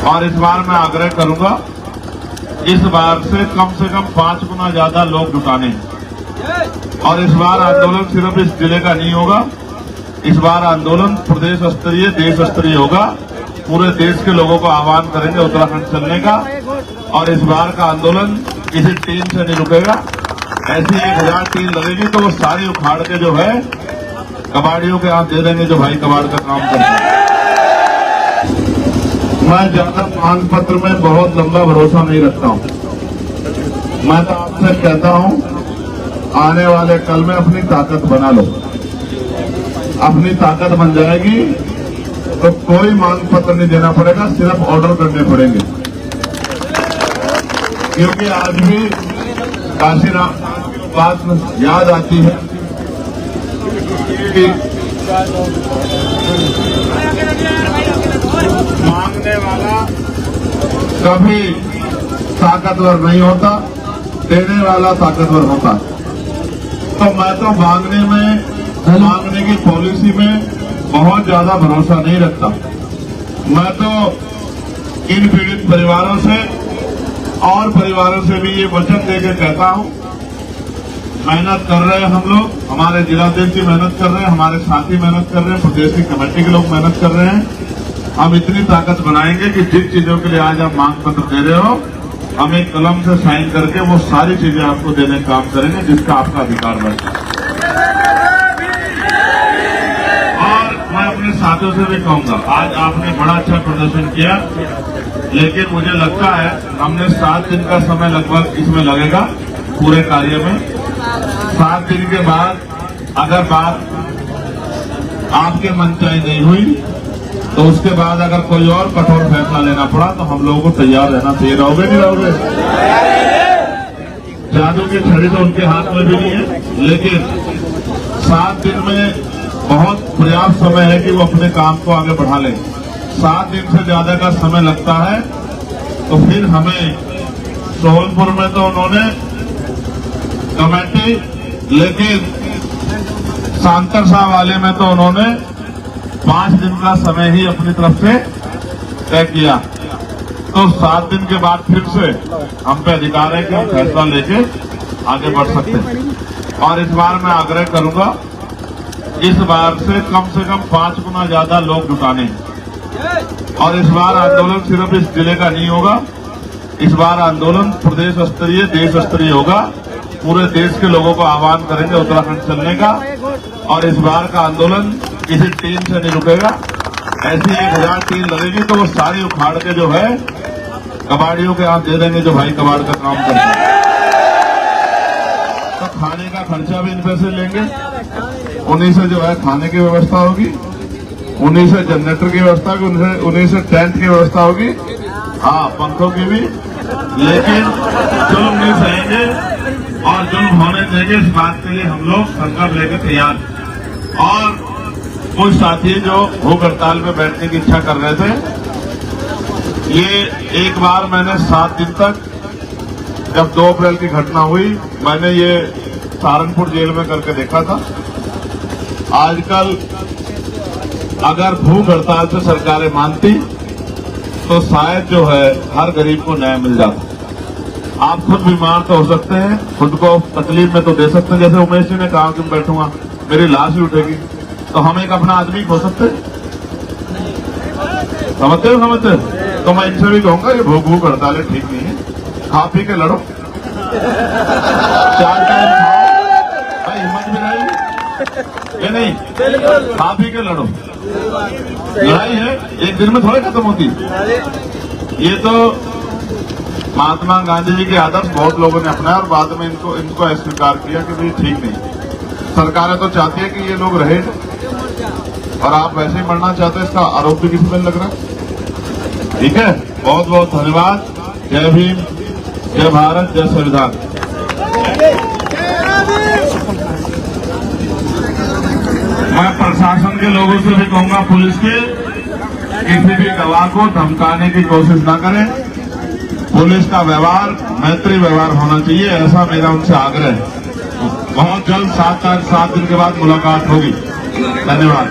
और इस बार मैं आग्रह करूंगा, इस बार से कम 5 गुना ज्यादा लोग जुटाने हैं। और इस बार आंदोलन सिर्फ इस जिले का नहीं होगा, इस बार आंदोलन प्रदेश स्तरीय, देश स्तरीय होगा। पूरे देश के लोगों को आह्वान करेंगे उत्तराखंड चलने का। और इस बार का आंदोलन किसी टीम से नहीं रुकेगा। ऐसी 1000 टीम लगेगी तो वो सारी उखाड़ के जो है कबाड़ियों के हाथ दे देंगे, जो भाई कबाड़ का काम करते हैं। मैं ज्यादा मांग पत्र में बहुत लंबा भरोसा नहीं रखता हूं। मैं तो आपसे कहता हूं, आने वाले कल में अपनी ताकत बना लो। अपनी ताकत बन जाएगी तो कोई मांग पत्र नहीं देना पड़ेगा, सिर्फ ऑर्डर करने पड़ेंगे। क्योंकि आज भी काशीराम की बात याद आती है कि मांगने वाला कभी ताकतवर नहीं होता, देने वाला ताकतवर होता। तो मैं तो मांगने की पॉलिसी में बहुत ज्यादा भरोसा नहीं रखता। मैं तो इन पीड़ित परिवारों से और परिवारों से भी ये वचन देकर कहता हूं, मेहनत कर रहे हैं हम लोग, हमारे जिलाध्यक्ष जी मेहनत कर रहे हैं, हमारे साथी मेहनत कर रहे हैं, प्रदेश की कमेटी के लोग मेहनत कर रहे हैं। हम इतनी ताकत बनाएंगे कि जिन चीजों के लिए आज आप मांग पत्र दे रहे हो, हम एक कलम से साइन करके वो सारी चीजें आपको देने का काम करेंगे जिसका आपका अधिकार बनता है। और मैं अपने साथियों से भी कहूंगा, आज आपने बड़ा अच्छा प्रदर्शन किया, लेकिन मुझे लगता है हमने 7 दिन का समय लगभग इसमें लगेगा पूरे कार्य में। 7 दिन के बाद अगर बात आपके मनचाही नहीं हुई तो उसके बाद अगर कोई और कठोर फैसला लेना पड़ा तो हम लोगों को तैयार रहना चाहिए। रहोगे नहीं रहोगे? जादू की छड़ी तो उनके हाथ में भी नहीं है, लेकिन 7 दिन में बहुत पर्याप्त समय है कि वो अपने काम को आगे बढ़ा लें। 7 दिन से ज्यादा का समय लगता है तो फिर हमें सोहनपुर में तो उन्होंने कमेटी, लेकिन सांतरसा वाले में तो उन्होंने 5 दिन का समय ही अपनी तरफ से तय किया। तो 7 दिन के बाद फिर से हम पे अधिकार है कि हम फैसला लेके आगे बढ़ सकते हैं। और इस बार मैं आग्रह करूंगा, इस बार से कम 5 गुना ज्यादा लोग जुटाने हैं। और इस बार आंदोलन सिर्फ इस जिले का नहीं होगा, इस बार आंदोलन प्रदेश स्तरीय, देश स्तरीय होगा। पूरे देश के लोगों को आह्वान करेंगे उत्तराखंड चलने का। और इस बार का आंदोलन किसी टीम से नहीं रुकेगा। ऐसी 1000 टीम लगेगी तो वो सारी उखाड़ के जो है कबाड़ियों के हाथ दे देंगे, जो भाई कबाड़ का काम करते हैं। तो खाने का खर्चा भी इन पैसे लेंगे, उन्हीं से जो है खाने की व्यवस्था होगी, उन्हीं से जनरेटर की व्यवस्था होगी, उन्हीं से टेंट की व्यवस्था होगी, हाँ पंखों की भी। लेकिन जुल्म नहीं सहेंगे और जुल्म होने देंगे, इस बात के लिए हम लोग संकल्प लेकर तैयार। और कुछ साथी जो भूख हड़ताल में बैठने की इच्छा कर रहे थे, ये एक बार मैंने 7 दिन तक, जब 2 अप्रैल की घटना हुई, मैंने ये सहारनपुर जेल में करके देखा था। आजकल अगर भूख हड़ताल से सरकारें मानती तो शायद जो है हर गरीब को न्याय मिल जाता। आप खुद बीमार तो हो सकते हैं, खुद को तकलीफ में तो दे सकते हैं। जैसे उमेश जी ने कहा कि मैं बैठूंगा मेरी लाश ही उठेगी, तो हम एक अपना आदमी खो सकते हैं। समझते हो? तो मैं इनसे भी कहूंगा ये भूख हड़तालें ठीक नहीं है, खा पी के लड़ो, 4 टाइम खाओ, भाई हिम्मत भी रहेगी ये नहीं, खा पी के लड़ो। लड़ाई है एक दिन में थोड़ी खत्म होती। ये तो महात्मा गांधी जी के आदर्श बहुत लोगों ने अपनाया और बाद में इनको अस्वीकार किया कि ये ठीक नहीं। सरकारें तो चाहती है कि ये लोग रहे और आप वैसे ही मरना चाहते हैं, इसका आरोप भी किसी में लग रहा है। ठीक है, बहुत बहुत धन्यवाद। जय भीम, जय भारत, जय संविधान। मैं प्रशासन के लोगों से भी कहूंगा, पुलिस के, किसी भी गवाह को धमकाने की कोशिश न करें। पुलिस का व्यवहार मैत्री व्यवहार होना चाहिए, ऐसा मेरा उनसे आग्रह है। बहुत जल्द 7 दिन के बाद मुलाकात होगी। धन्यवाद।